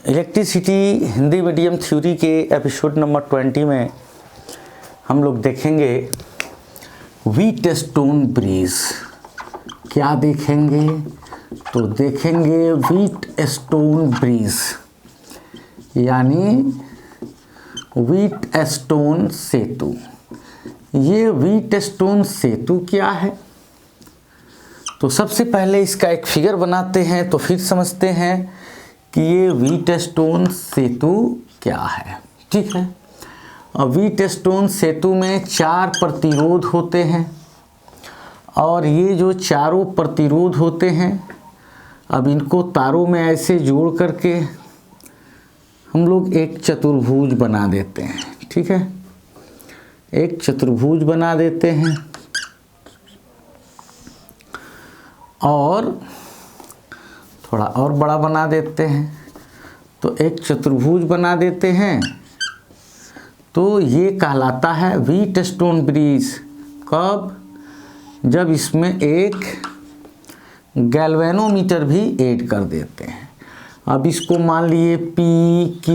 Electricity Hindi medium theory के episode number 20 में हम लोग देखेंगे व्हीटस्टोन ब्रिज। क्या देखेंगे? तो देखेंगे व्हीटस्टोन ब्रिज यानी व्हीटस्टोन सेतु। ये व्हीटस्टोन सेतु क्या है? तो सबसे पहले इसका एक फिगर बनाते हैं तो फिर समझते हैं कि ये व्हीटस्टोन सेतु क्या है। ठीक है, और व्हीटस्टोन सेतु में 4 प्रतिरोध होते हैं और ये जो चारों प्रतिरोध होते हैं, अब इनको तारों में ऐसे जोड़ करके हम लोग एक चतुर्भुज बना देते हैं। ठीक है, एक चतुर्भुज बना देते हैं और थोड़ा और बड़ा बना देते हैं तो एक चतुर्भुज बना देते हैं। तो ये कहलाता है व्हीटस्टोन ब्रिज। कब? जब इसमें एक गैल्वेनोमीटर भी ऐड कर देते हैं। अब इसको मान लिए P, Q,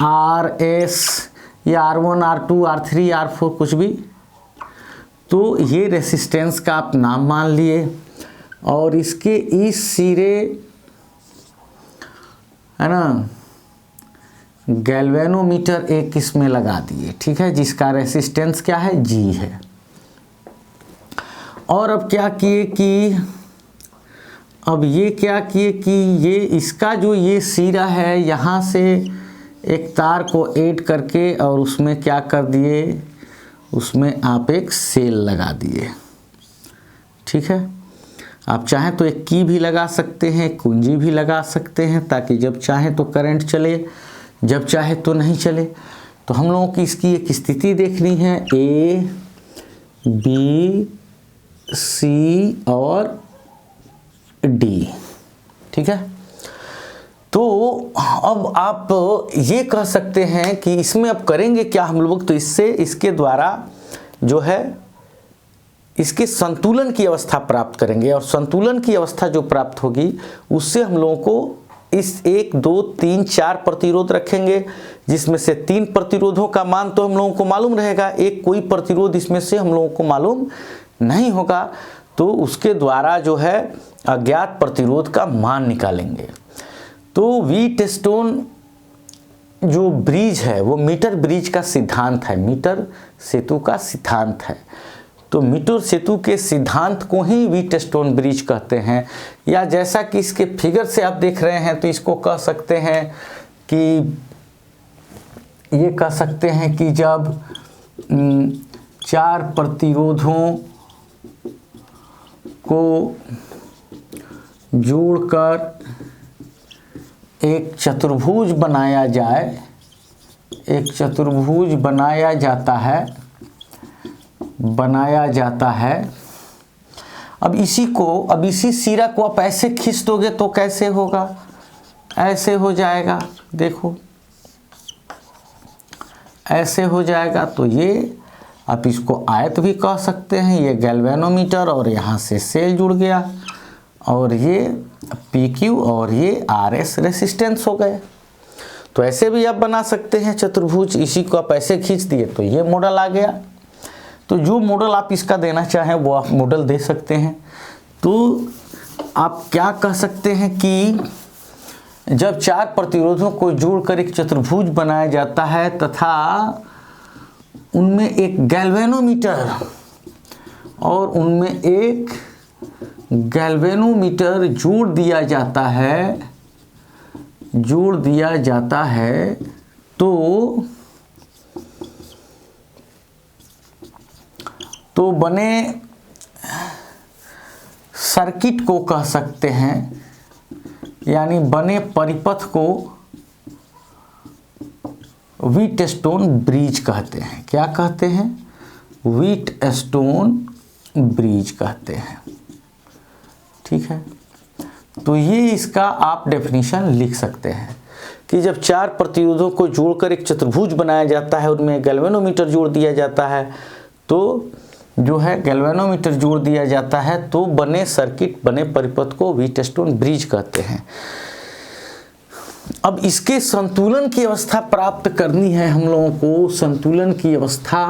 R, S या R1, R2, R3, R4 कुछ भी। तो ये रेसिस्टेंस का आप नाम मान लिए और इसके इस सिरे है ना गैल्वेनोमीटर एक इसमें लगा दिए। ठीक है, जिसका रेसिस्टेंस क्या है? G है। और अब क्या किए कि ये इसका जो ये सिरा है यहाँ से एक तार को ऐड करके और उसमें क्या कर दिए, उसमें आप एक सेल लगा दिए। ठीक है, आप चाहें तो एक की भी लगा सकते हैं, कुंजी भी लगा सकते हैं ताकि जब चाहें तो करंट चले, जब चाहे तो नहीं चले। तो हम लोगों की इसकी एक स्थिति देखनी है, A, B, C और D। ठीक है, तो अब आप ये कह सकते हैं कि इसमें अब करेंगे क्या हम लोग? तो इसके द्वारा जो है इसके संतुलन की अवस्था प्राप्त करेंगे और संतुलन की अवस्था जो प्राप्त होगी उससे हम लोगों को इस 1, 2, 3, 4 प्रतिरोध रखेंगे, जिसमें से 3 प्रतिरोधों का मान तो हम लोगों को मालूम रहेगा, एक कोई प्रतिरोध इसमें से हम लोगों को मालूम नहीं होगा। तो उसके द्वारा जो है अज्ञात प्रतिरोध का मान निकालेंगे। तो व्हीटस्टोन जो ब्रिज है वो मीटर ब्रिज का सिद्धांत है, मीटर सेतु का सिद्धांत है। तो मीटर सेतु के सिद्धांत को ही व्हीटस्टोन ब्रिज कहते हैं। या जैसा कि इसके फिगर से आप देख रहे हैं तो इसको कह सकते हैं कि ये कह सकते हैं कि जब 4 प्रतिरोधों को जोड़कर एक चतुर्भुज बनाया जाए, एक चतुर्भुज बनाया जाता है। अब इसी सिरा को आप ऐसे खींच दोगे तो कैसे होगा? ऐसे हो जाएगा, देखो ऐसे हो जाएगा। तो ये आप इसको आयत भी कह सकते हैं। ये गैल्वेनोमीटर और यहाँ से सेल जुड़ गया और ये PQ और ये RS रेसिस्टेंस हो गए। तो ऐसे भी आप बना सकते हैं चतुर्भुज। इसी को आप ऐसे खींच दिए तो ये मॉडल आ गया। तो जो मॉडल आप इसका देना चाहें वो आप मॉडल दे सकते हैं। तो आप क्या कह सकते हैं कि जब 4 प्रतिरोधों को जोड़कर एक चतुर्भुज बनाया जाता है तथा उनमें एक गैल्वेनोमीटर और उनमें एक गैल्वेनोमीटर जोड़ दिया जाता है तो बने सर्किट को कह सकते हैं, यानी बने परिपथ को व्हीटस्टोन ब्रिज कहते हैं। क्या कहते हैं? व्हीटस्टोन ब्रिज कहते हैं। ठीक है, तो ये इसका आप डेफिनेशन लिख सकते हैं कि जब 4 प्रतिरोधों को जोड़कर एक चतुर्भुज बनाया जाता है, उनमें गैल्वेनोमीटर जोड़ दिया जाता है, तो जो है गैल्वेनोमीटर जोड़ दिया जाता है तो बने सर्किट, बने परिपथ को व्हीटस्टोन ब्रिज कहते हैं। अब इसके संतुलन की अवस्था प्राप्त करनी है हम लोगों को। संतुलन की अवस्था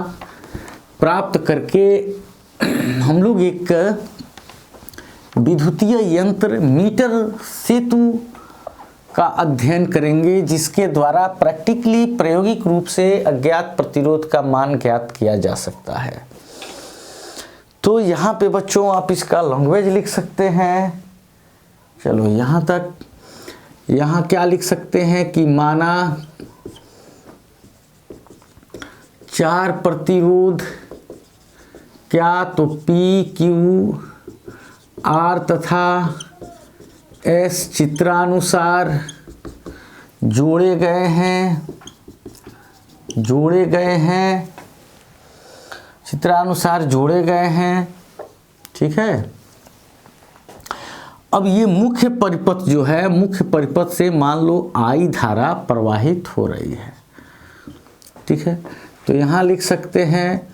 प्राप्त करके हम लोग एक विद्युतीय यंत्र मीटर सेतु का अध्ययन करेंगे, जिसके द्वारा प्रैक्टिकली प्रायोगिक रूप से अज्ञात प्रतिरोध का मान ज्ञात किया जा सकता है। तो यहाँ पे बच्चों आप इसका लैंग्वेज लिख सकते हैं। चलो यहाँ तक। यहाँ क्या लिख सकते हैं कि माना 4 प्रतिरोध, क्या तो P, Q, R तथा S चित्रानुसार जोड़े गए हैं। ठीक है। अब ये मुख्य परिपथ जो है, मुख्य परिपथ से मान लो I धारा प्रवाहित हो रही है। ठीक है। तो यहाँ लिख सकते हैं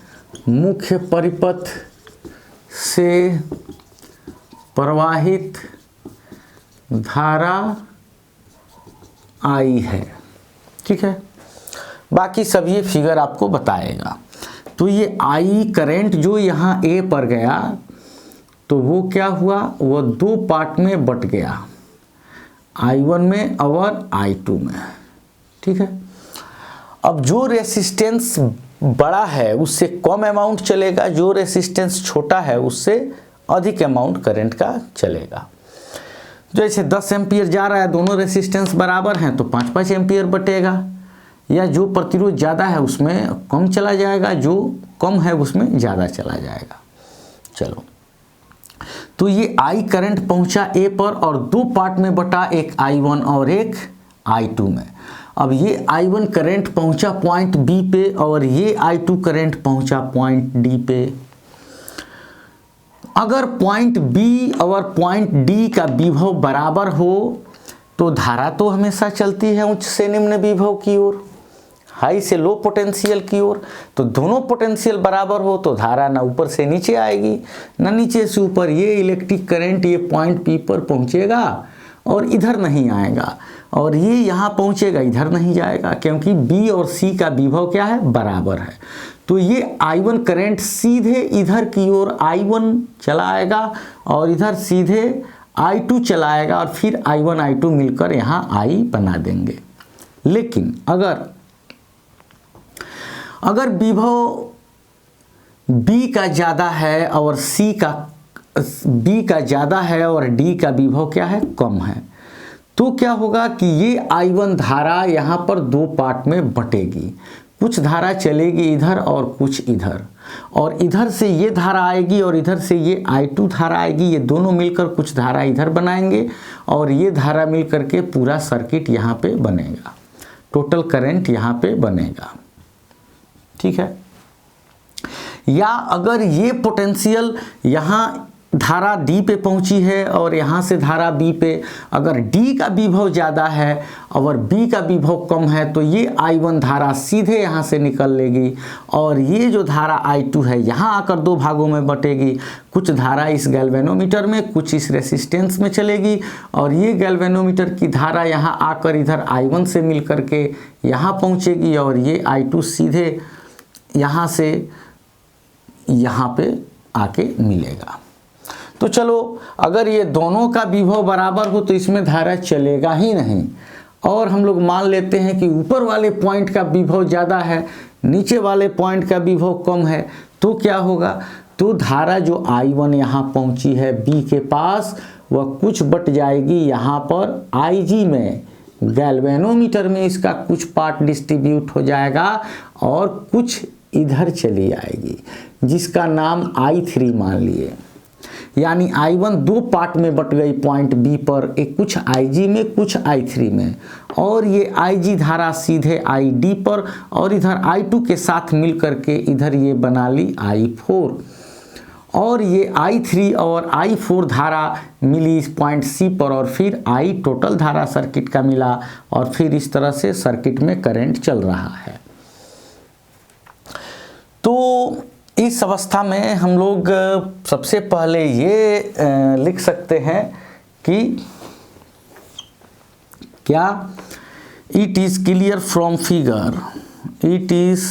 मुख्य परिपथ से प्रवाहित धारा I है। ठीक है। बाकी सब ये फिगर आपको बताएगा। तो ये I करंट जो यहाँ A पर गया तो वो क्या हुआ, वो 2 पार्ट में बट गया, I1 में और I2 में। ठीक है। अब जो रेसिस्टेंस बड़ा है उससे कम अमाउंट चलेगा, जो रेसिस्टेंस छोटा है उससे अधिक अमाउंट करंट का चलेगा। जैसे 10 एम्पियर जा रहा है, दोनों रेसिस्टेंस बराबर हैं तो 5-5 एम्पियर बटेगा, या जो प्रतिरोध ज़्यादा है उसमें कम चला जाएगा, जो कम है उसमें ज़्यादा चला जाएगा। चलो, तो ये I करंट पहुंचा A पर और 2 पार्ट में बटा, एक I1 और एक I2 में। अब ये I1 करंट पहुंचा पॉइंट B पे और ये I2 करंट पहुंचा पॉइंट D पे। अगर पॉइंट B और पॉइंट D का विभव बराबर हो तो धारा तो हमेशा चलती है उच्च से निम्न विभव की ओर, हाई से लो पोटेंशियल की ओर। तो दोनों पोटेंशियल बराबर हो तो धारा ना ऊपर से नीचे आएगी ना नीचे से ऊपर। ये इलेक्ट्रिक करंट ये पॉइंट P पर पहुंचेगा और इधर नहीं आएगा, और ये यहाँ पहुंचेगा इधर नहीं जाएगा, क्योंकि B और C का विभव क्या है, बराबर है। तो ये I1 करंट सीधे इधर की ओर I1 चला आएगा और इधर सीधे I2 चलाएगा, और फिर I1 I2 मिलकर यहाँ I बना देंगे। लेकिन अगर विभव B का ज़्यादा है और B का ज़्यादा है और D का विभव क्या है, कम है, तो क्या होगा कि ये I1 धारा यहाँ पर 2 पार्ट में बटेगी। कुछ धारा चलेगी इधर और कुछ इधर, और इधर से ये धारा आएगी और इधर से ये I2 धारा आएगी। ये दोनों मिलकर कुछ धारा इधर बनाएंगे और ये धारा मिलकर के पूरा सर्किट यहाँ पे बनेगा, टोटल करंट यहाँ पे बनेगा। ठीक है। या अगर ये पोटेंशियल यहाँ धारा D पे पहुंची है और यहाँ से धारा B पे, अगर D का विभव ज़्यादा है और B का विभव कम है तो ये I1 धारा सीधे यहाँ से निकल लेगी, और ये जो धारा I2 है यहाँ आकर 2 भागों में बटेगी। कुछ धारा इस गैल्वेनोमीटर में, कुछ इस रेसिस्टेंस में चलेगी, और ये गैल्वेनोमीटर की धारा यहाँ आकर इधर I1 से मिल करके यहाँ पहुँचेगी, और ये I2 सीधे यहाँ से यहाँ पे आके मिलेगा। तो चलो, अगर ये दोनों का विभव बराबर हो तो इसमें धारा चलेगा ही नहीं, और हम लोग मान लेते हैं कि ऊपर वाले पॉइंट का विभव ज़्यादा है, नीचे वाले पॉइंट का विभव कम है, तो क्या होगा, तो धारा जो I1 यहाँ पहुँची है B के पास, वह कुछ बट जाएगी यहाँ पर IG में, गैल्वेनोमीटर में इसका कुछ पार्ट डिस्ट्रीब्यूट हो जाएगा और कुछ इधर चली आएगी, जिसका नाम I3 मान लिए। यानी I1 2 पार्ट में बट गई पॉइंट B पर, एक कुछ IG में कुछ I3 में, और ये IG धारा सीधे ID पर और इधर I2 के साथ मिल करके इधर ये बना ली I4, और ये I3 और I4 धारा मिली इस पॉइंट C पर, और फिर I टोटल धारा सर्किट का मिला, और फिर इस तरह से सर्किट में करंट चल रहा है। तो इस अवस्था में हम लोग सबसे पहले ये लिख सकते हैं कि क्या it is clear from figure, it is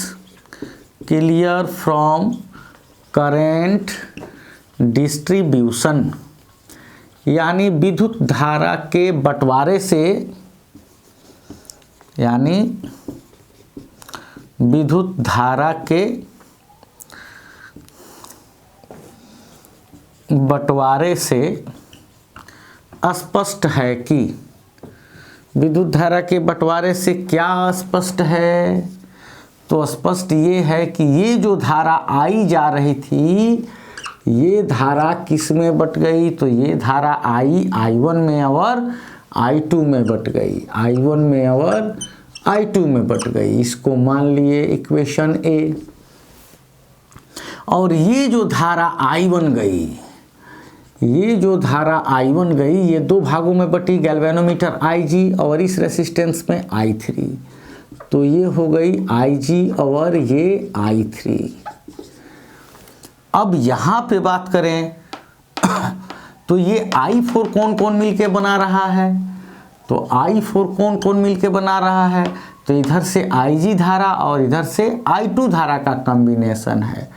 clear from current distribution, यानी विद्युत धारा के बंटवारे से, यानी विद्युत धारा के बंटवारे से स्पष्ट है कि, विद्युत धारा के बंटवारे से क्या स्पष्ट है, तो स्पष्ट ये है कि ये जो धारा आई जा रही थी, ये धारा किस में बट गई, तो ये धारा आई I1 में और I2 में बट गई, I1 में और I2 में बट गई। इसको मान लिए इक्वेशन ए। और ये जो धारा I1 गई, ये जो धारा I1 गई, ये दो भागों में बटी, गैल्वेनोमीटर IG और इस रेसिस्टेंस में I3, तो ये हो गई IG और ये I3। अब यहाँ पे बात करें तो ये I4 कौन कौन मिलके बना रहा है, तो I4 कौन कौन मिलके बना रहा है, तो इधर से IG धारा और इधर से I2 धारा का कॉम्बिनेशन है,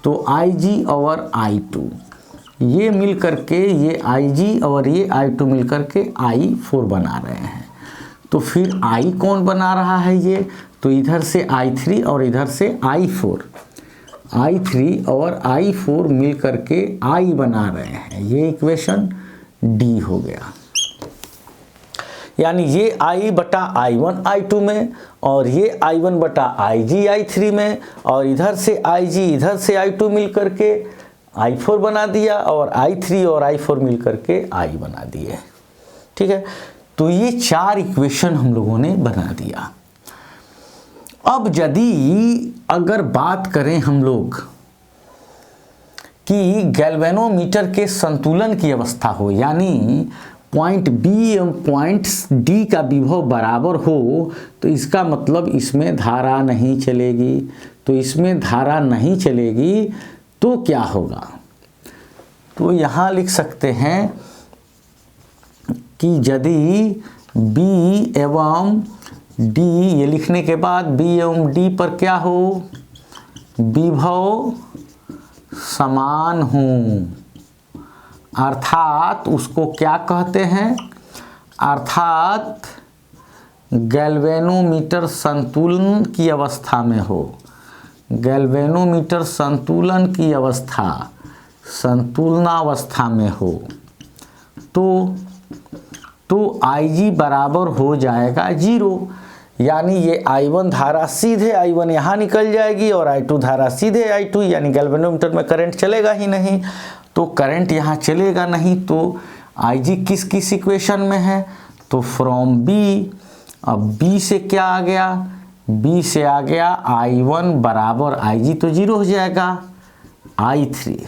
तो IG और I2 ये मिल करके, ये IG और ये I2 मिल करके I4 बना रहे हैं। तो फिर I कौन बना रहा है ये, तो इधर से I3 और इधर से I4, I3 और I4 मिल करके I बना रहे हैं, ये इक्वेशन डी हो गया। यानी ये I बटा I1 I2 में, और ये I1 बटा IG I3 में, और इधर से IG इधर से I2 मिल करके I4 बना दिया, और I3 और I4 मिल करके I बना दिए। ठीक है, तो ये चार इक्वेशन हम लोगों ने बना दिया। अब यदि अगर बात करें हम लोग कि गैल्वेनोमीटर के संतुलन की अवस्था हो, यानी पॉइंट बी एवं पॉइंट डी का विभव बराबर हो, तो इसका मतलब इसमें धारा नहीं चलेगी। तो इसमें धारा नहीं चलेगी तो क्या होगा, तो यहाँ लिख सकते हैं कि यदि B एवं D, ये लिखने के बाद B एवं D पर क्या हो, विभव समान हो, अर्थात उसको क्या कहते हैं, अर्थात गैल्वेनोमीटर संतुलन की अवस्था में हो, गैल्वेनोमीटर संतुलन की अवस्था, संतुलनावस्था में हो, तो IG बराबर हो जाएगा 0। यानी ये I1 धारा सीधे I1 यहाँ निकल जाएगी और I2 धारा सीधे I2, यानी गैल्वेनोमीटर में करंट चलेगा ही नहीं। तो करंट यहाँ चलेगा नहीं, तो IG किस किस इक्वेशन में है, तो फ्रॉम B। अब B से क्या आ गया, B से आ गया I1 बराबर IG तो 0 हो जाएगा, I3।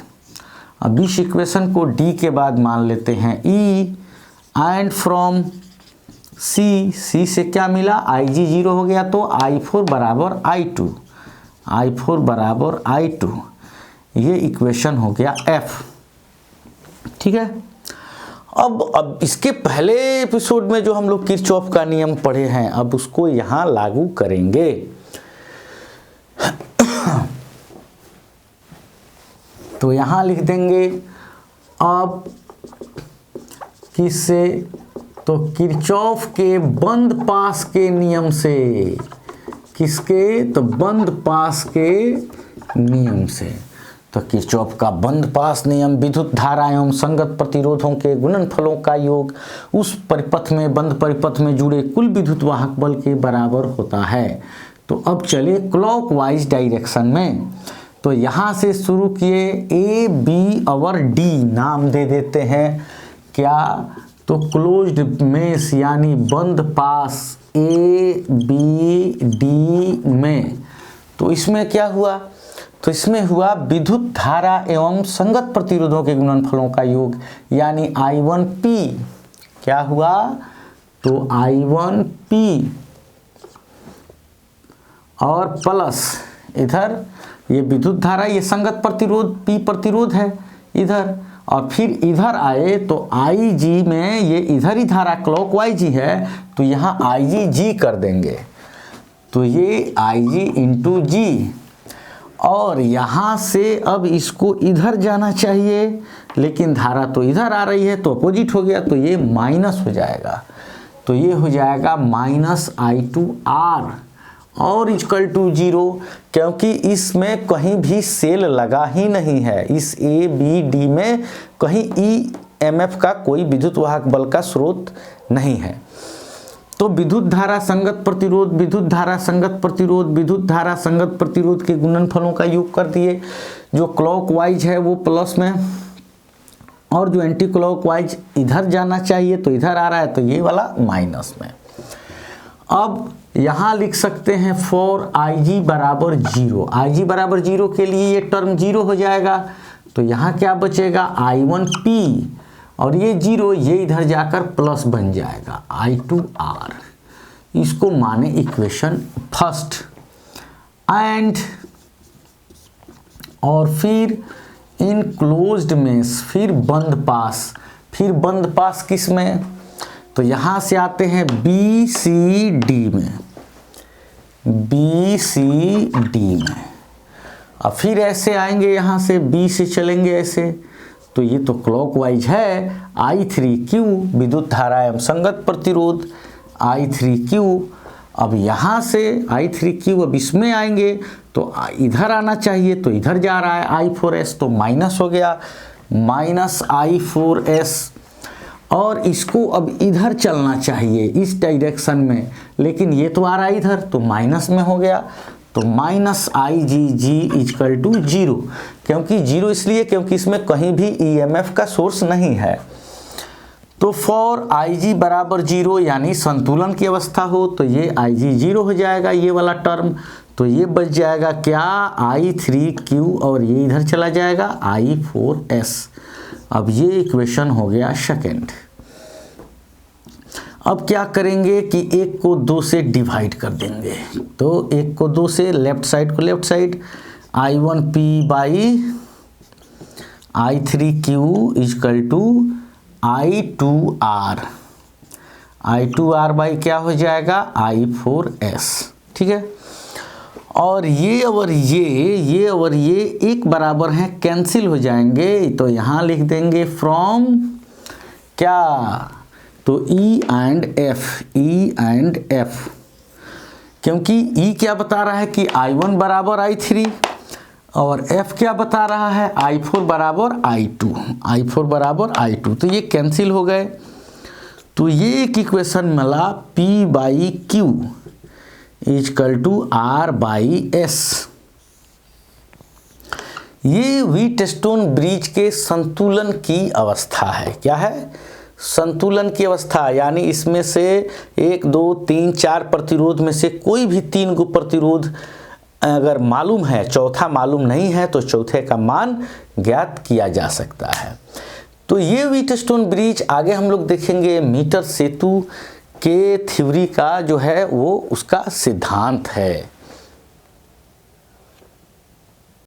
अब इस इक्वेशन को D के बाद मान लेते हैं E, एंड फ्रॉम C से क्या मिला, IG 0 हो गया, तो I4 बराबर I2, I4 बराबर I2, ये इक्वेशन हो गया F। ठीक है, अब इसके पहले एपिसोड में जो हम लोग किरचॉफ का नियम पढ़े हैं, अब उसको यहाँ लागू करेंगे। तो यहाँ लिख देंगे अब किससे, तो किरचॉफ के बंद पास के नियम से, किसके, तो बंद पास के नियम से। तो किरचॉफ का बंद पास नियम, विद्युत धारा एवं संगत प्रतिरोधों के गुणनफलों का योग उस परिपथ में, बंद परिपथ में जुड़े कुल विद्युत वाहक बल के बराबर होता है। तो अब चले क्लॉकवाइज डायरेक्शन में। तो यहाँ से शुरू किए, A, B और D नाम दे देते हैं क्या, तो क्लोज्ड मेश यानी बंद पास A, B, D में। तो इसमें क्या हुआ, तो इसमें हुआ विद्युत धारा एवं संगत प्रतिरोधों के गुणनफलों का योग, यानी I1P। क्या हुआ, तो I1P और प्लस इधर ये विद्युत धारा, ये संगत प्रतिरोध P प्रतिरोध है इधर, और फिर इधर आए तो IG में ये इधर ही धारा क्लॉकवाइज ही है तो यहाँ IG कर देंगे, तो ये IG इंटू जी, और यहाँ से अब इसको इधर जाना चाहिए लेकिन धारा तो इधर आ रही है तो अपोजिट हो गया, तो ये माइनस हो जाएगा, तो ये हो जाएगा -I2R और इक्वल टू 0, क्योंकि इसमें कहीं भी सेल लगा ही नहीं है, इस ABD में कहीं EMF का कोई विद्युत वाहक बल का स्रोत नहीं है। तो विद्युत धारा संगत प्रतिरोध, विद्युत धारा संगत प्रतिरोध, विद्युत धारा संगत प्रतिरोध के गुणनफलों का योग कर दिए, जो क्लॉकवाइज है वो प्लस में और जो एंटी क्लॉकवाइज इधर जाना चाहिए तो इधर आ रहा है तो ये वाला माइनस में। अब यहाँ लिख सकते हैं फॉर IG बराबर 0, IG बराबर 0 के लिए ये टर्म 0 हो जाएगा, तो यहाँ क्या बचेगा I1P और ये 0 ये इधर जाकर प्लस बन जाएगा I2R, इसको माने इक्वेशन फर्स्ट। एंड और फिर इन क्लोज्ड में फिर बंद पास, फिर बंद पास किस में, तो यहाँ से आते हैं BCD में, BCD में, अब फिर ऐसे आएंगे यहाँ से B से चलेंगे ऐसे, तो ये तो क्लॉकवाइज है I3Q विद्युत धारा एवं संगत प्रतिरोध I3Q। अब यहाँ से I3Q अब इसमें आएंगे तो इधर आना चाहिए तो इधर जा रहा है I4S, तो माइनस हो गया -I4S, और इसको अब इधर चलना चाहिए इस डायरेक्शन में, लेकिन ये तो आ रहा है इधर तो माइनस में हो गया, तो -IgG इक्वल टू 0, क्योंकि 0 इसलिए क्योंकि इसमें कहीं भी EMF का सोर्स नहीं है। तो फॉर IG बराबर 0 यानी संतुलन की अवस्था हो तो ये IG 0 हो जाएगा ये वाला टर्म, तो ये बच जाएगा क्या I3Q और ये इधर चला जाएगा I4S। अब ये इक्वेशन हो गया सेकेंड। अब क्या करेंगे कि एक को 2 से डिवाइड कर देंगे, तो एक को 2 से, लेफ्ट साइड को left side, I1P by I3Q equal to I2R, I2R by क्या हो जाएगा I4S, ठीक है। और ये और ये और ये एक बराबर हैं, कैंसिल हो जाएंगे, तो यहाँ लिख देंगे फ्रॉम क्या, तो E एंड F, क्योंकि E क्या बता रहा है कि I1 बराबर I3 और F क्या बता रहा है I4 बराबर I2 बराबर I2, तो ये कैंसिल हो गए, तो ये एक इक्वेशन मिला P by Q equal to R by S। ये व्हीटस्टोन ब्रिज के संतुलन की अवस्था है, क्या है संतुलन की अवस्था, यानी इसमें से 1 2 3 4 प्रतिरोध में से कोई भी 3 को प्रतिरोध अगर मालूम है, चौथा मालूम नहीं है तो चौथे का मान ज्ञात किया जा सकता है। तो ये व्हीटस्टोन ब्रिज आगे हम लोग देखेंगे मीटर सेतु के थ्योरी का जो है वो उसका सिद्धांत है।